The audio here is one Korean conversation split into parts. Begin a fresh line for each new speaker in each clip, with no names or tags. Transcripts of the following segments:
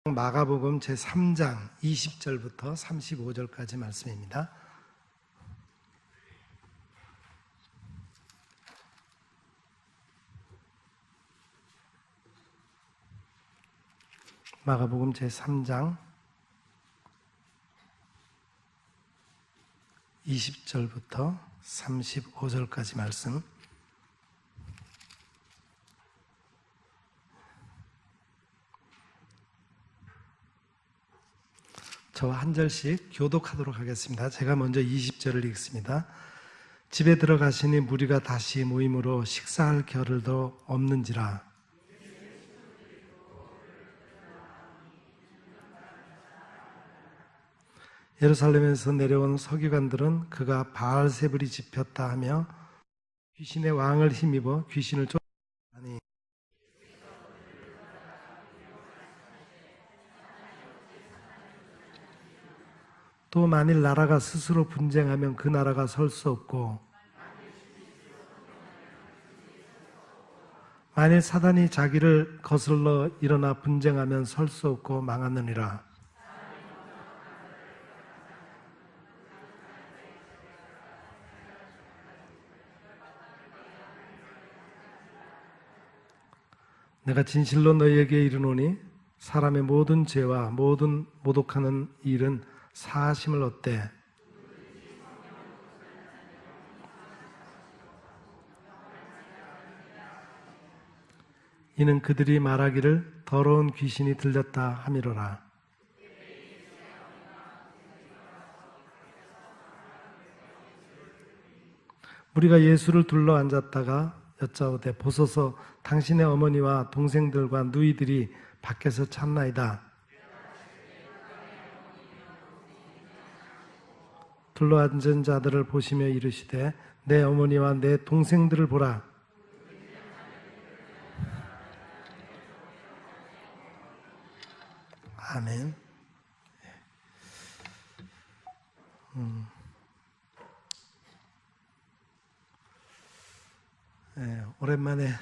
마가복음 제3장 20절부터 35절까지 말씀입니다. 마가복음 제3장 20절부터 35절까지 말씀. 저 한 절씩 교독하도록 하겠습니다. 제가 먼저 20절을 읽습니다. 집에 들어가시니 무리가 다시 모임으로 식사할 겨를도 없는지라. 예루살렘에서 내려온 서기관들은 그가 바알세불이 집혔다 하며 귀신의 왕을 힘입어 귀신을 쫓아내니 또 만일 나라가 스스로 분쟁하면 그 나라가 설 수 없고 만일 사단이 자기를 거슬러 일어나 분쟁하면 설 수 없고 망하느니라. 내가 진실로 너희에게 이르노니 사람의 모든 죄와 모든 모독하는 일은 사하심을 얻되 이는 그들이 말하기를 더러운 귀신이 들렸다 함이로라. 우리가 예수를 둘러 앉았다가 여짜오되 보소서 당신의 어머니와 동생들과 누이들이 밖에서 찾나이다. 둘러앉은 자들을 보시며 이르시되 내 어머니와 내 동생들을 보라. 아멘. 오랜만에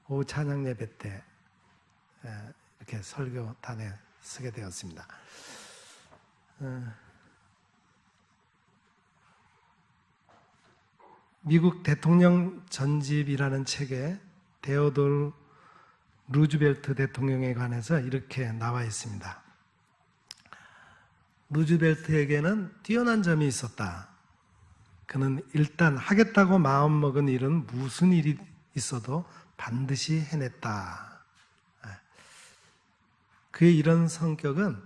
오후 찬양 예배 때 이렇게 설교단에 서게 되었습니다. 미국 대통령 전집이라는 책에 데오돌 루즈벨트 대통령에 관해서 이렇게 나와 있습니다. 루즈벨트에게는 뛰어난 점이 있었다. 그는 일단 하겠다고 마음먹은 일은 무슨 일이 있어도 반드시 해냈다. 그의 이런 성격은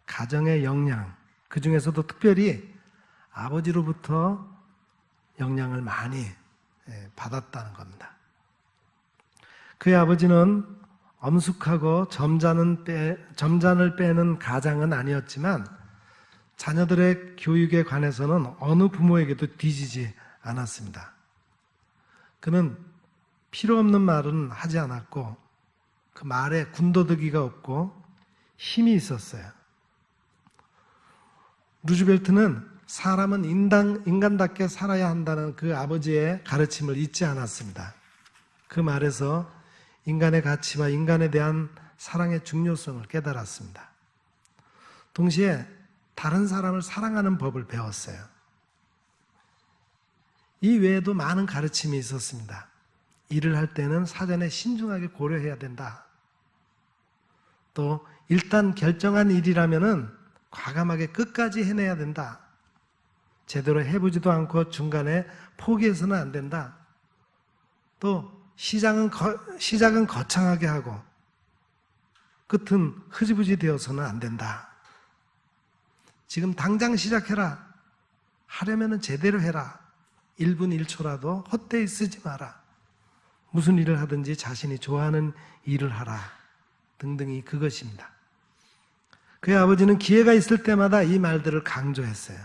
가정의 영향, 그 중에서도 특별히 아버지로부터 영향을 많이 받았다는 겁니다. 그의 아버지는 엄숙하고 점잔을 빼는 가장은 아니었지만 자녀들의 교육에 관해서는 어느 부모에게도 뒤지지 않았습니다. 그는 필요 없는 말은 하지 않았고 그 말에 군더더기가 없고 힘이 있었어요. 루즈벨트는 사람은 인간답게 살아야 한다는 그 아버지의 가르침을 잊지 않았습니다. 그 말에서 인간의 가치와 인간에 대한 사랑의 중요성을 깨달았습니다. 동시에 다른 사람을 사랑하는 법을 배웠어요. 이 외에도 많은 가르침이 있었습니다. 일을 할 때는 사전에 신중하게 고려해야 된다. 또 일단 결정한 일이라면은 과감하게 끝까지 해내야 된다. 제대로 해보지도 않고 중간에 포기해서는 안 된다. 또 시작은 거창하게 하고 끝은 흐지부지 되어서는 안 된다. 지금 당장 시작해라. 하려면 제대로 해라. 1분 1초라도 헛되이 쓰지 마라. 무슨 일을 하든지 자신이 좋아하는 일을 하라. 등등이 그것입니다. 그의 아버지는 기회가 있을 때마다 이 말들을 강조했어요.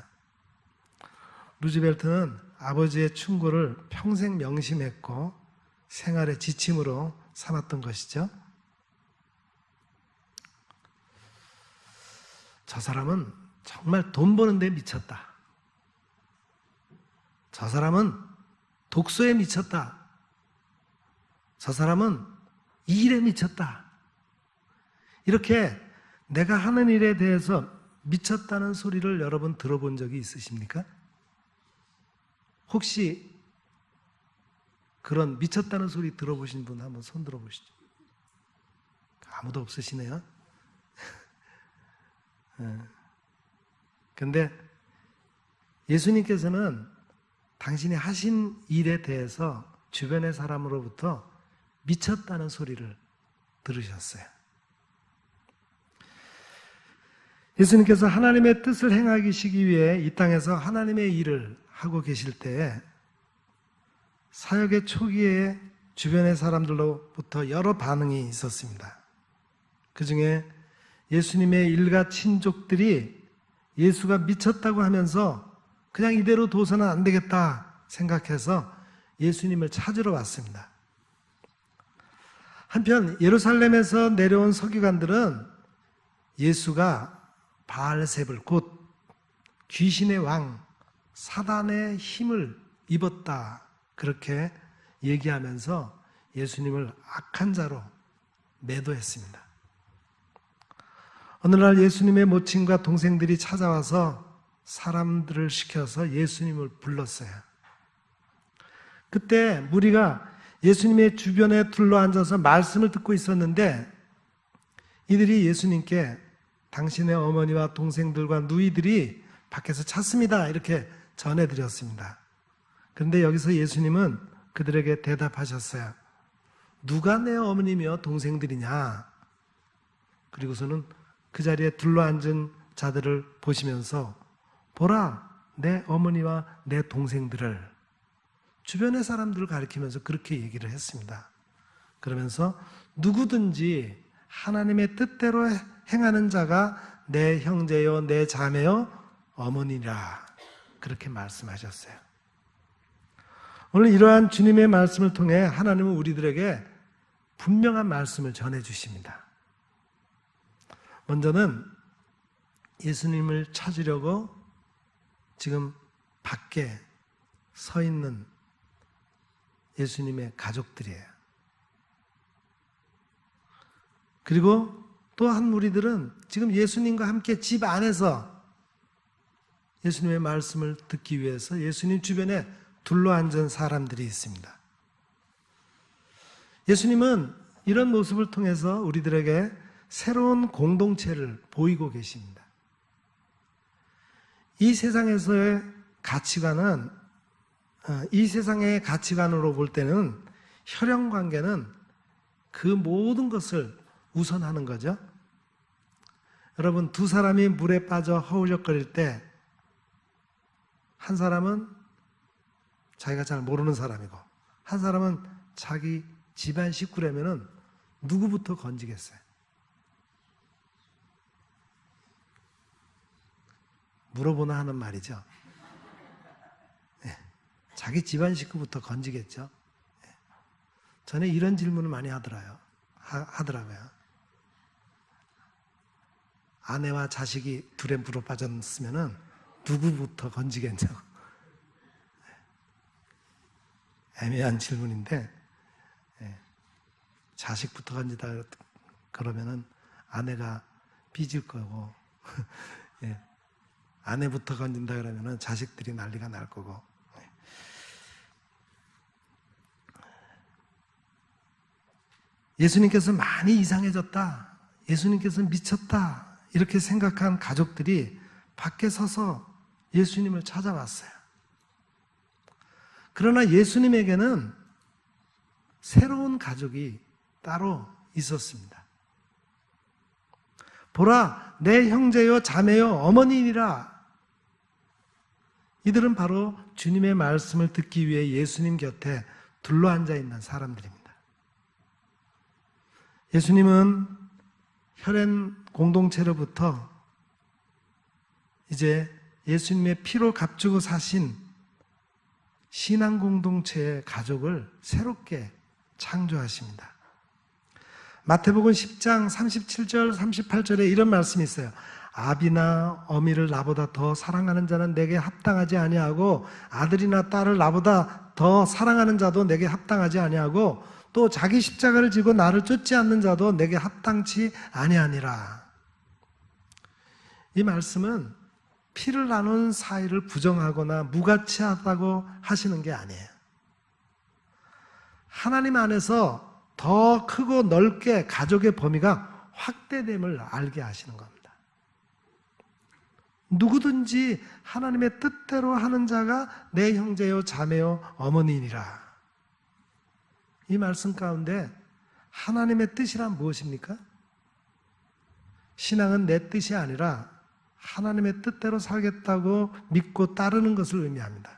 루즈벨트는 아버지의 충고를 평생 명심했고 생활의 지침으로 삼았던 것이죠. 저 사람은 정말 돈 버는 데 미쳤다. 저 사람은 독서에 미쳤다. 저 사람은 이 일에 미쳤다. 이렇게 내가 하는 일에 대해서 미쳤다는 소리를 여러분 들어본 적이 있으십니까? 혹시 그런 미쳤다는 소리 들어보신 분 한번 손 들어보시죠. 아무도 없으시네요. 근데 예수님께서는 당신이 하신 일에 대해서 주변의 사람으로부터 미쳤다는 소리를 들으셨어요. 예수님께서 하나님의 뜻을 행하시기 위해 이 땅에서 하나님의 일을 하고 계실 때에 사역의 초기에 주변의 사람들로부터 여러 반응이 있었습니다. 그 중에 예수님의 일가 친족들이 예수가 미쳤다고 하면서 그냥 이대로 둬서는 안 되겠다 생각해서 예수님을 찾으러 왔습니다. 한편 예루살렘에서 내려온 서기관들은 예수가 바알세불 곧 귀신의 왕 사단의 힘을 입었다 그렇게 얘기하면서 예수님을 악한 자로 매도했습니다. 어느 날 예수님의 모친과 동생들이 찾아와서 사람들을 시켜서 예수님을 불렀어요. 그때 무리가 예수님의 주변에 둘러앉아서 말씀을 듣고 있었는데 이들이 예수님께 당신의 어머니와 동생들과 누이들이 밖에서 찾습니다 이렇게 전해드렸습니다. 그런데 여기서 예수님은 그들에게 대답하셨어요. 누가 내 어머니며 동생들이냐? 그리고서는 그 자리에 둘러앉은 자들을 보시면서 보라 내 어머니와 내 동생들을 주변의 사람들을 가리키면서 그렇게 얘기를 했습니다. 그러면서 누구든지 하나님의 뜻대로 행하는 자가 내 형제요 내 자매요 어머니라 그렇게 말씀하셨어요. 오늘 이러한 주님의 말씀을 통해 하나님은 우리들에게 분명한 말씀을 전해주십니다. 먼저는 예수님을 찾으려고 지금 밖에 서 있는 예수님의 가족들이에요. 그리고 또 한 무리들은 지금 예수님과 함께 집 안에서 예수님의 말씀을 듣기 위해서 예수님 주변에 둘러앉은 사람들이 있습니다. 예수님은 이런 모습을 통해서 우리들에게 새로운 공동체를 보이고 계십니다. 이 세상에서의 가치관은 이 세상의 가치관으로 볼 때는 혈연 관계는 그 모든 것을 우선하는 거죠. 여러분 두 사람이 물에 빠져 허우적거릴 때 한 사람은 자기가 잘 모르는 사람이고 한 사람은 자기 집안 식구라면은 누구부터 건지겠어요? 물어보나 하는 말이죠. 네. 자기 집안 식구부터 건지겠죠. 네. 전에 이런 질문을 많이 하더라고요. 아내와 자식이 둘에 물어 빠졌으면은 누구부터 건지겠냐고. 애매한 질문인데 자식부터 건지다 그러면은 아내가 삐질 거고 아내부터 건진다 그러면은 자식들이 난리가 날 거고. 예수님께서 많이 이상해졌다, 예수님께서 미쳤다 이렇게 생각한 가족들이 밖에 서서 예수님을 찾아왔어요. 그러나 예수님에게는 새로운 가족이 따로 있었습니다. 보라 내 형제요 자매요 어머니니라. 이들은 바로 주님의 말씀을 듣기 위해 예수님 곁에 둘러앉아 있는 사람들입니다. 예수님은 혈연 공동체로부터 이제 예수님의 피로 값주고 사신 신앙 공동체의 가족을 새롭게 창조하십니다. 마태복음 10장 37절 38절에 이런 말씀이 있어요. 아비나 어미를 나보다 더 사랑하는 자는 내게 합당하지 아니하고 아들이나 딸을 나보다 더 사랑하는 자도 내게 합당하지 아니하고 또 자기 십자가를 지고 나를 쫓지 않는 자도 내게 합당치 아니하니라. 이 말씀은 피를 나눈 사이를 부정하거나 무가치하다고 하시는 게 아니에요. 하나님 안에서 더 크고 넓게 가족의 범위가 확대됨을 알게 하시는 겁니다. 누구든지 하나님의 뜻대로 하는 자가 내 형제요 자매요 어머니니라. 이 말씀 가운데 하나님의 뜻이란 무엇입니까? 신앙은 내 뜻이 아니라 하나님의 뜻대로 살겠다고 믿고 따르는 것을 의미합니다.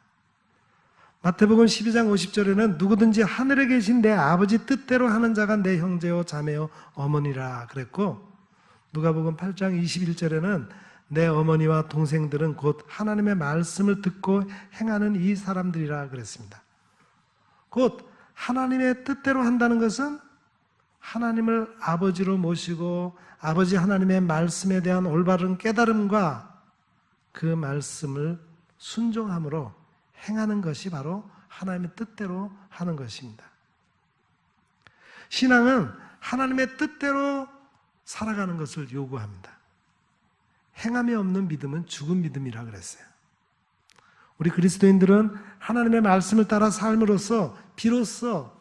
마태복음 12장 50절에는 누구든지 하늘에 계신 내 아버지 뜻대로 하는 자가 내 형제요 자매요 어머니라 그랬고, 누가복음 8장 21절에는 내 어머니와 동생들은 곧 하나님의 말씀을 듣고 행하는 이 사람들이라 그랬습니다. 곧 하나님의 뜻대로 한다는 것은 하나님을 아버지로 모시고 아버지 하나님의 말씀에 대한 올바른 깨달음과 그 말씀을 순종함으로 행하는 것이 바로 하나님의 뜻대로 하는 것입니다. 신앙은 하나님의 뜻대로 살아가는 것을 요구합니다. 행함이 없는 믿음은 죽은 믿음이라 그랬어요. 우리 그리스도인들은 하나님의 말씀을 따라 삶으로써 비로소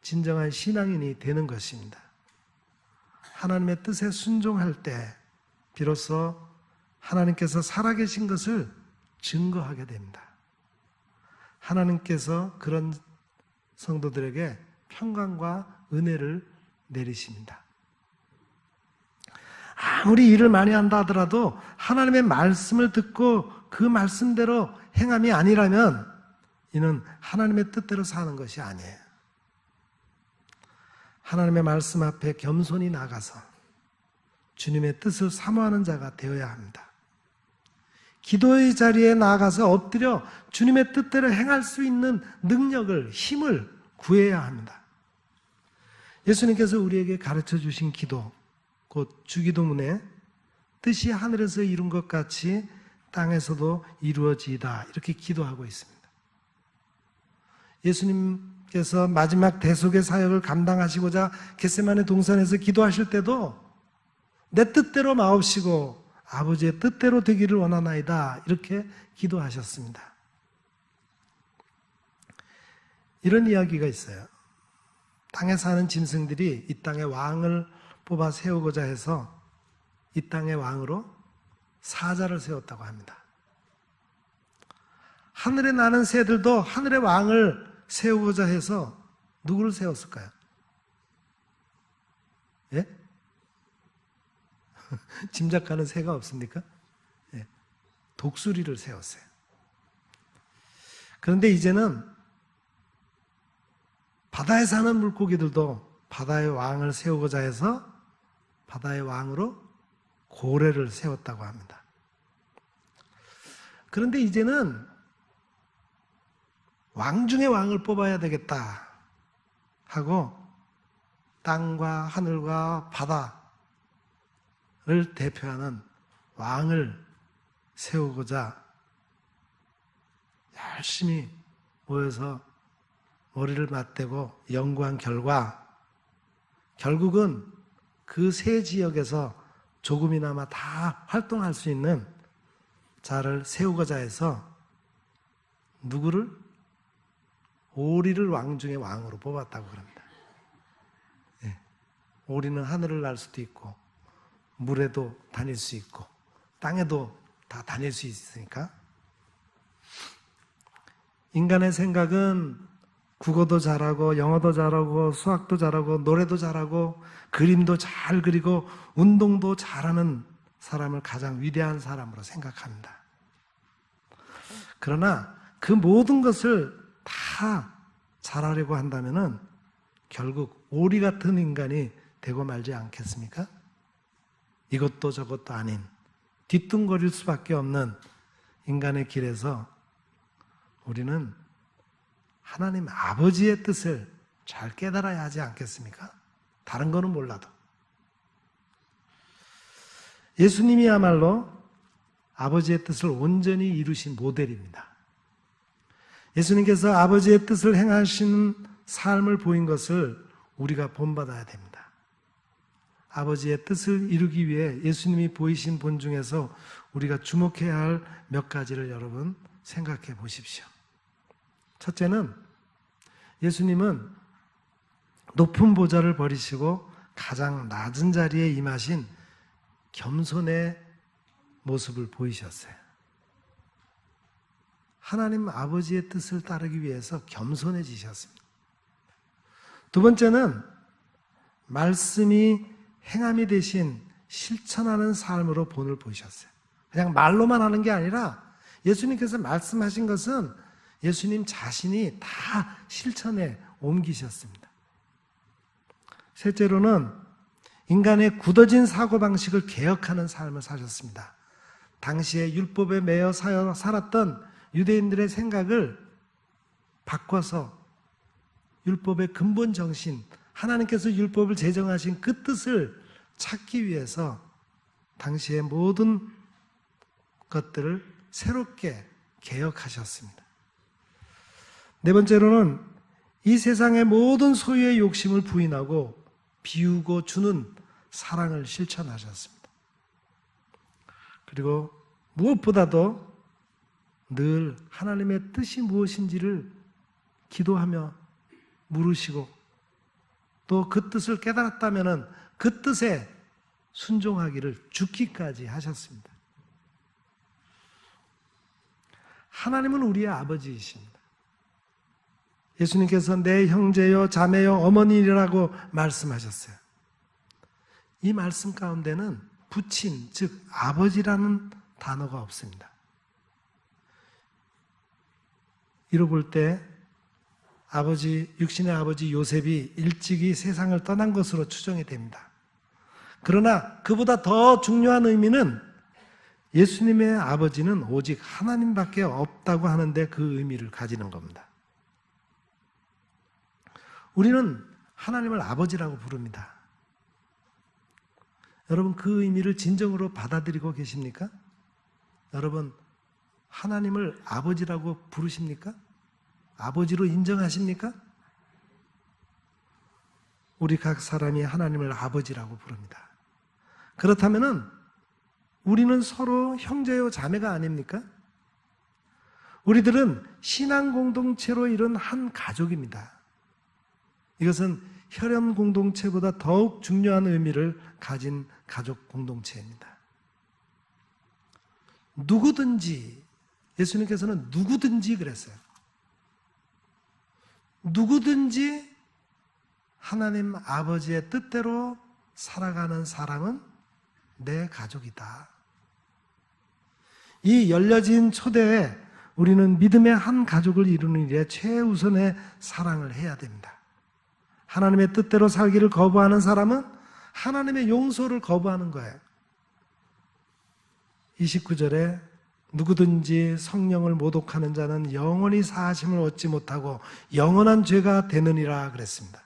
진정한 신앙인이 되는 것입니다. 하나님의 뜻에 순종할 때 비로소 하나님께서 살아계신 것을 증거하게 됩니다. 하나님께서 그런 성도들에게 평강과 은혜를 내리십니다. 아무리 일을 많이 한다 하더라도 하나님의 말씀을 듣고 그 말씀대로 행함이 아니라면 이는 하나님의 뜻대로 사는 것이 아니에요. 하나님의 말씀 앞에 겸손히 나가서 주님의 뜻을 사모하는 자가 되어야 합니다. 기도의 자리에 나아가서 엎드려 주님의 뜻대로 행할 수 있는 능력을, 힘을 구해야 합니다. 예수님께서 우리에게 가르쳐 주신 기도, 곧 주기도문에 뜻이 하늘에서 이룬 것 같이 땅에서도 이루어지이다 이렇게 기도하고 있습니다. 예수님께서 마지막 대속의 사역을 감당하시고자 겟세마네 동산에서 기도하실 때도 내 뜻대로 마옵시고 아버지의 뜻대로 되기를 원하나이다 이렇게 기도하셨습니다. 이런 이야기가 있어요. 땅에 사는 짐승들이 이 땅에 왕을 뽑아 세우고자 해서 이 땅의 왕으로 사자를 세웠다고 합니다. 하늘에 나는 새들도 하늘의 왕을 세우고자 해서 누구를 세웠을까요? 예? 짐작하는 새가 없습니까? 예. 독수리를 세웠어요. 그런데 이제는 바다에 사는 물고기들도 바다의 왕을 세우고자 해서 바다의 왕으로 고래를 세웠다고 합니다. 그런데 이제는 왕 중에 왕을 뽑아야 되겠다 하고 땅과 하늘과 바다를 대표하는 왕을 세우고자 열심히 모여서 머리를 맞대고 연구한 결과 결국은 그 세 지역에서 조금이나마 다 활동할 수 있는 자를 세우고자 해서 누구를? 오리를 왕 중에 왕으로 뽑았다고 그럽니다. 예. 오리는 하늘을 날 수도 있고 물에도 다닐 수 있고 땅에도 다 다닐 수 있으니까. 인간의 생각은 국어도 잘하고 영어도 잘하고 수학도 잘하고 노래도 잘하고 그림도 잘 그리고 운동도 잘하는 사람을 가장 위대한 사람으로 생각합니다. 그러나 그 모든 것을 다 잘하려고 한다면은 결국 오리 같은 인간이 되고 말지 않겠습니까? 이것도 저것도 아닌 뒤뚱거릴 수밖에 없는 인간의 길에서 우리는 하나님 아버지의 뜻을 잘 깨달아야 하지 않겠습니까? 다른 거는 몰라도. 예수님이야말로 아버지의 뜻을 온전히 이루신 모델입니다. 예수님께서 아버지의 뜻을 행하시는 삶을 보인 것을 우리가 본받아야 됩니다. 아버지의 뜻을 이루기 위해 예수님이 보이신 본 중에서 우리가 주목해야 할 몇 가지를 여러분 생각해 보십시오. 첫째는 예수님은 높은 보좌를 버리시고 가장 낮은 자리에 임하신 겸손의 모습을 보이셨어요. 하나님 아버지의 뜻을 따르기 위해서 겸손해지셨습니다. 두 번째는 말씀이 행함이 대신 실천하는 삶으로 본을 보이셨어요. 그냥 말로만 하는 게 아니라 예수님께서 말씀하신 것은 예수님 자신이 다 실천에 옮기셨습니다. 셋째로는 인간의 굳어진 사고방식을 개혁하는 삶을 사셨습니다. 당시에 율법에 매여 살았던 유대인들의 생각을 바꿔서 율법의 근본 정신, 하나님께서 율법을 제정하신 그 뜻을 찾기 위해서 당시의 모든 것들을 새롭게 개혁하셨습니다. 네 번째로는 이 세상의 모든 소유의 욕심을 부인하고 비우고 주는 사랑을 실천하셨습니다. 그리고 무엇보다도 늘 하나님의 뜻이 무엇인지를 기도하며 물으시고 또 그 뜻을 깨달았다면 그 뜻에 순종하기를 죽기까지 하셨습니다. 하나님은 우리의 아버지이십니다. 예수님께서 내 형제요 자매요 어머니라고 말씀하셨어요. 이 말씀 가운데는 부친, 즉 아버지라는 단어가 없습니다. 이로 볼 때 육신의 아버지 요셉이 일찍이 세상을 떠난 것으로 추정이 됩니다. 그러나 그보다 더 중요한 의미는 예수님의 아버지는 오직 하나님밖에 없다고 하는데 그 의미를 가지는 겁니다. 우리는 하나님을 아버지라고 부릅니다. 여러분 그 의미를 진정으로 받아들이고 계십니까? 여러분 하나님을 아버지라고 부르십니까? 아버지로 인정하십니까? 우리 각 사람이 하나님을 아버지라고 부릅니다. 그렇다면 우리는 서로 형제요 자매가 아닙니까? 우리들은 신앙 공동체로 이룬 한 가족입니다. 이것은 혈연 공동체보다 더욱 중요한 의미를 가진 가족 공동체입니다. 누구든지, 예수님께서는 누구든지 그랬어요. 누구든지 하나님 아버지의 뜻대로 살아가는 사람은 내 가족이다. 이 열려진 초대에 우리는 믿음의 한 가족을 이루는 일에 최우선의 사랑을 해야 됩니다. 하나님의 뜻대로 살기를 거부하는 사람은 하나님의 용서를 거부하는 거예요. 29절에 누구든지 성령을 모독하는 자는 영원히 사하심을 얻지 못하고 영원한 죄가 되느니라 그랬습니다.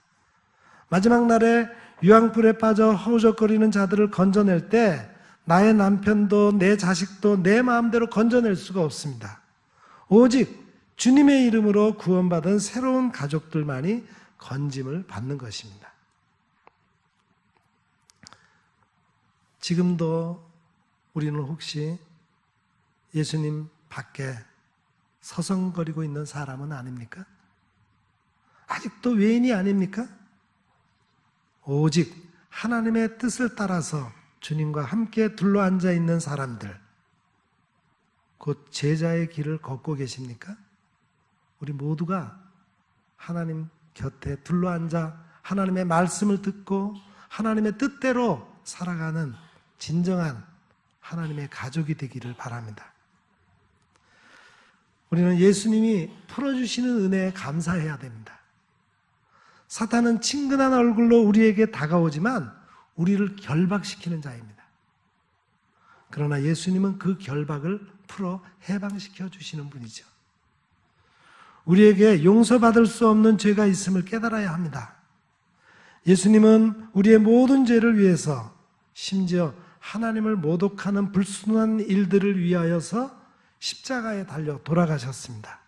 마지막 날에 유황불에 빠져 허우적거리는 자들을 건져낼 때 나의 남편도 내 자식도 내 마음대로 건져낼 수가 없습니다. 오직 주님의 이름으로 구원받은 새로운 가족들만이 건짐을 받는 것입니다. 지금도 우리는 혹시 예수님 밖에 서성거리고 있는 사람은 아닙니까? 아직도 외인이 아닙니까? 오직 하나님의 뜻을 따라서 주님과 함께 둘러앉아 있는 사람들, 곧 제자의 길을 걷고 계십니까? 우리 모두가 하나님 곁에 둘러앉아 하나님의 말씀을 듣고 하나님의 뜻대로 살아가는 진정한 하나님의 가족이 되기를 바랍니다. 우리는 예수님이 풀어주시는 은혜에 감사해야 됩니다. 사탄은 친근한 얼굴로 우리에게 다가오지만 우리를 결박시키는 자입니다. 그러나 예수님은 그 결박을 풀어 해방시켜 주시는 분이죠. 우리에게 용서받을 수 없는 죄가 있음을 깨달아야 합니다. 예수님은 우리의 모든 죄를 위해서 심지어 하나님을 모독하는 불순한 일들을 위하여서 십자가에 달려 돌아가셨습니다.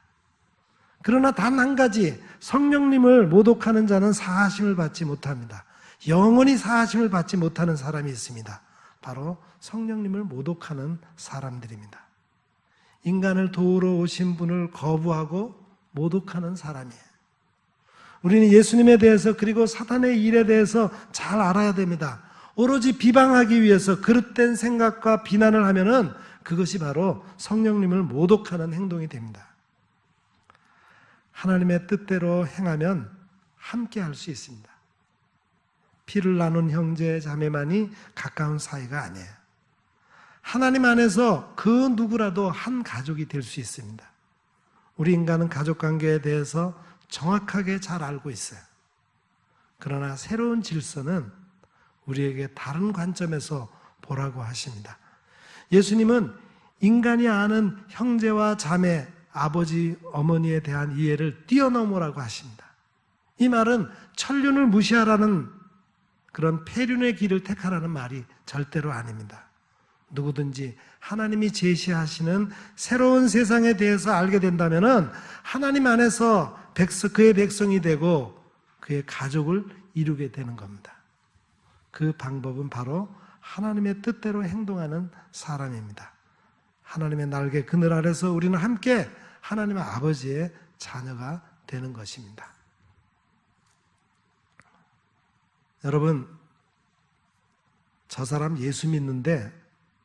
그러나 단 한 가지, 성령님을 모독하는 자는 사하심을 받지 못합니다. 영원히 사하심을 받지 못하는 사람이 있습니다. 바로 성령님을 모독하는 사람들입니다. 인간을 도우러 오신 분을 거부하고 모독하는 사람이에요. 우리는 예수님에 대해서 그리고 사탄의 일에 대해서 잘 알아야 됩니다. 오로지 비방하기 위해서 그릇된 생각과 비난을 하면은 그것이 바로 성령님을 모독하는 행동이 됩니다. 하나님의 뜻대로 행하면 함께 할 수 있습니다. 피를 나눈 형제 자매만이 가까운 사이가 아니에요. 하나님 안에서 그 누구라도 한 가족이 될 수 있습니다. 우리 인간은 가족관계에 대해서 정확하게 잘 알고 있어요. 그러나 새로운 질서는 우리에게 다른 관점에서 보라고 하십니다. 예수님은 인간이 아는 형제와 자매, 아버지, 어머니에 대한 이해를 뛰어넘으라고 하십니다. 이 말은 천륜을 무시하라는 그런 폐륜의 길을 택하라는 말이 절대로 아닙니다. 누구든지 하나님이 제시하시는 새로운 세상에 대해서 알게 된다면 하나님 안에서 그의 백성이 되고 그의 가족을 이루게 되는 겁니다. 그 방법은 바로 하나님의 뜻대로 행동하는 사람입니다. 하나님의 날개 그늘 아래서 우리는 함께 하나님의 아버지의 자녀가 되는 것입니다. 여러분, 저 사람 예수 믿는데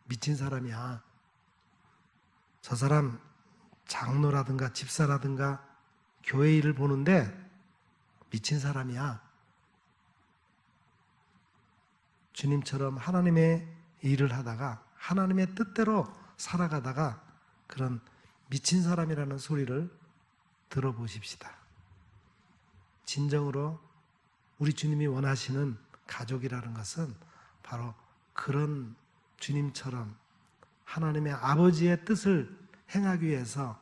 미친 사람이야. 저 사람 장로라든가 집사라든가 교회 일을 보는데 미친 사람이야. 주님처럼 하나님의 일을 하다가 하나님의 뜻대로 살아가다가 그런 미친 사람이라는 소리를 들어보십시다. 진정으로 우리 주님이 원하시는 가족이라는 것은 바로 그런 주님처럼 하나님의 아버지의 뜻을 행하기 위해서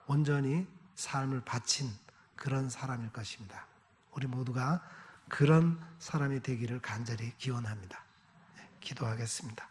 온전히 삶을 바친 그런 사람일 것입니다. 우리 모두가 그런 사람이 되기를 간절히 기원합니다. 기도하겠습니다.